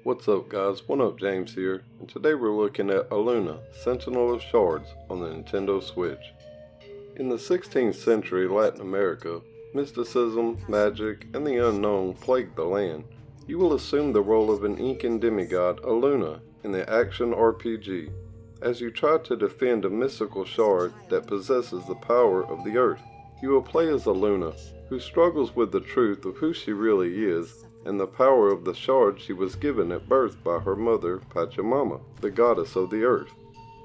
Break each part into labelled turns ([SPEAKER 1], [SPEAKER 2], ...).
[SPEAKER 1] What's up guys, What up James here, and today we're looking at Aluna, Sentinel of Shards on the Nintendo Switch. In the 16th century Latin America, mysticism, magic, and the unknown plagued the land. You will assume the role of an Incan demigod, Aluna, in the action RPG, as you try to defend a mystical shard that possesses the power of the earth. You will play as Aluna, who struggles with the truth of who she really is and the power of the shard she was given at birth by her mother, Pachamama, the goddess of the earth.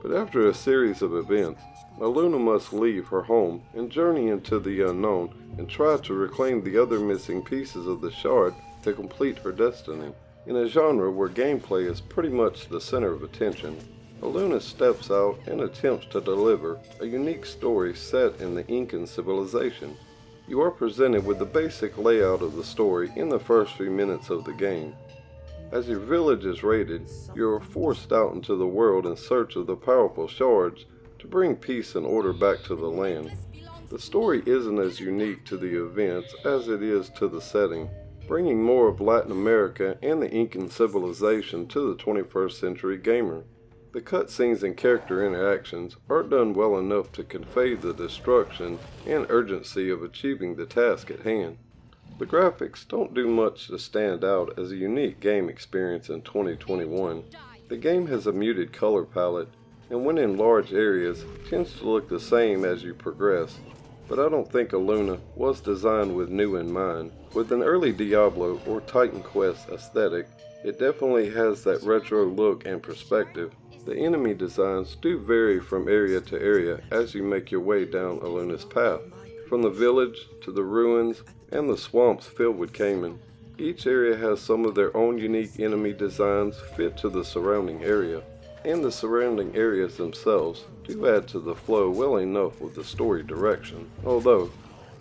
[SPEAKER 1] But after a series of events, Aluna must leave her home and journey into the unknown and try to reclaim the other missing pieces of the shard to complete her destiny. In a genre where gameplay is pretty much the center of attention, Aluna steps out and attempts to deliver a unique story set in the Incan civilization. You are presented with the basic layout of the story in the first few minutes of the game. As your village is raided, you are forced out into the world in search of the powerful shards to bring peace and order back to the land. The story isn't as unique to the events as it is to the setting, bringing more of Latin America and the Incan civilization to the 21st century gamer. The cutscenes and character interactions aren't done well enough to convey the destruction and urgency of achieving the task at hand. The graphics don't do much to stand out as a unique game experience in 2021. The game has a muted color palette, and when in large areas, tends to look the same as you progress. But I don't think Aluna was designed with new in mind. With an early Diablo or Titan Quest aesthetic, it definitely has that retro look and perspective. The enemy designs do vary from area to area as you make your way down Aluna's path, from the village to the ruins and the swamps filled with caiman. Each area has some of their own unique enemy designs fit to the surrounding area, and the surrounding areas themselves do add to the flow well enough with the story direction. Although,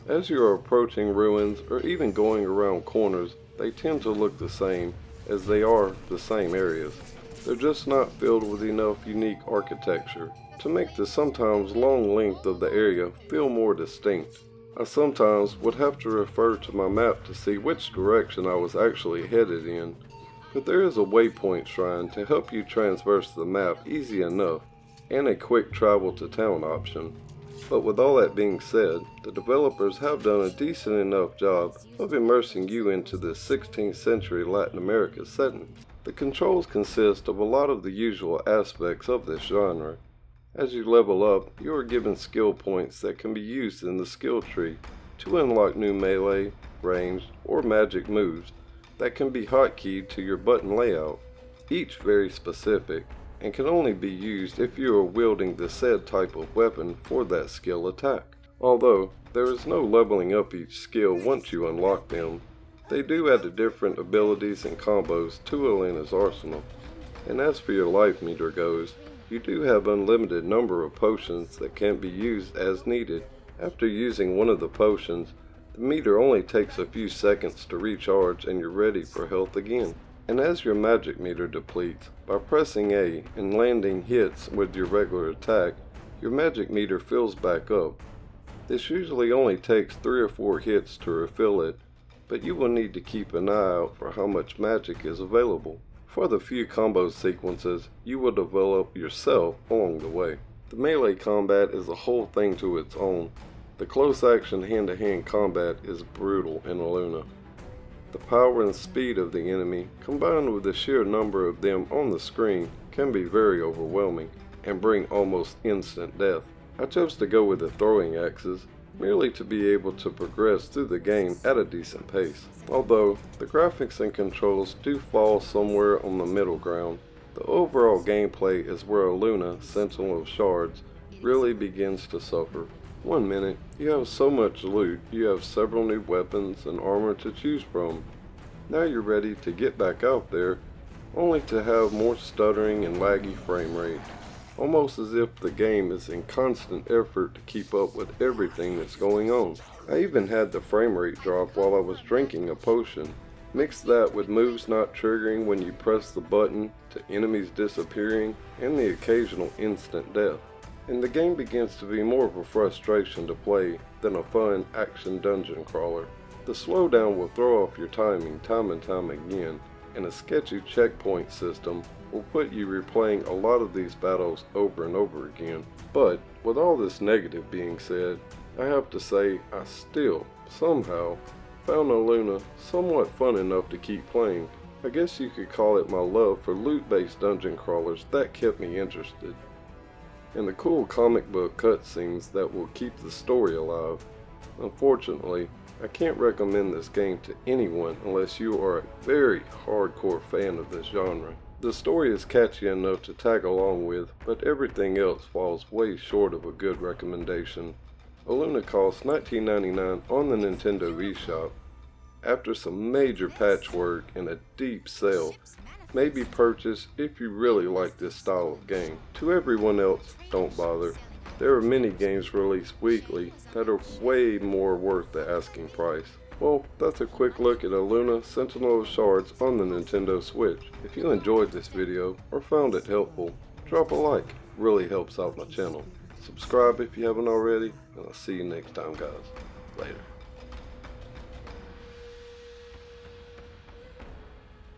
[SPEAKER 1] as you are approaching ruins or even going around corners, they tend to look the same as they are the same areas. They're just not filled with enough unique architecture to make the sometimes long length of the area feel more distinct. I sometimes would have to refer to my map to see which direction I was actually headed in, but there is a waypoint shrine to help you traverse the map easy enough and a quick travel to town option. But with all that being said, the developers have done a decent enough job of immersing you into this 16th century Latin America setting. The controls consist of a lot of the usual aspects of this genre. As you level up, you are given skill points that can be used in the skill tree to unlock new melee, ranged, or magic moves that can be hotkeyed to your button layout, each very specific, and can only be used if you are wielding the said type of weapon for that skill attack. Although, there is no leveling up each skill once you unlock them, they do add the different abilities and combos to Aluna's arsenal. And as for your life meter goes, you do have unlimited number of potions that can be used as needed. After using one of the potions, the meter only takes a few seconds to recharge and you're ready for health again. And as your magic meter depletes, by pressing A and landing hits with your regular attack, your magic meter fills back up. This usually only takes 3 or 4 hits to refill it, but you will need to keep an eye out for how much magic is available. For the few combo sequences, you will develop yourself along the way. The melee combat is a whole thing to its own. The close action hand-to-hand combat is brutal in Aluna. The power and speed of the enemy, combined with the sheer number of them on the screen, can be very overwhelming and bring almost instant death. I chose to go with the throwing axes, merely to be able to progress through the game at a decent pace. Although the graphics and controls do fall somewhere on the middle ground, the overall gameplay is where Aluna, Sentinel of Shards, really begins to suffer. One minute, you have so much loot, you have several new weapons and armor to choose from. Now you're ready to get back out there, only to have more stuttering and laggy frame rate. Almost as if the game is in constant effort to keep up with everything that's going on. I even had the frame rate drop while I was drinking a potion. Mix that with moves not triggering when you press the button, to enemies disappearing, and the occasional instant death. And the game begins to be more of a frustration to play than a fun action dungeon crawler. The slowdown will throw off your timing time and time again, and a sketchy checkpoint system will put you replaying a lot of these battles over and over again. But with all this negative being said, I have to say I still, somehow, found Aluna somewhat fun enough to keep playing. I guess you could call it my love for loot-based dungeon crawlers that kept me interested. And the cool comic book cutscenes that will keep the story alive. Unfortunately, I can't recommend this game to anyone unless you are a very hardcore fan of this genre. The story is catchy enough to tag along with, but everything else falls way short of a good recommendation. Aluna costs $19.99 on the Nintendo eShop. After some major patchwork and a deep sale, may be purchased if you really like this style of game. To everyone else, don't bother. There are many games released weekly that are way more worth the asking price. Well, that's a quick look at Aluna Sentinel of Shards on the Nintendo Switch. If you enjoyed this video or found it helpful, drop a like. It really helps out my channel. Subscribe if you haven't already, and I'll see you next time, guys. Later.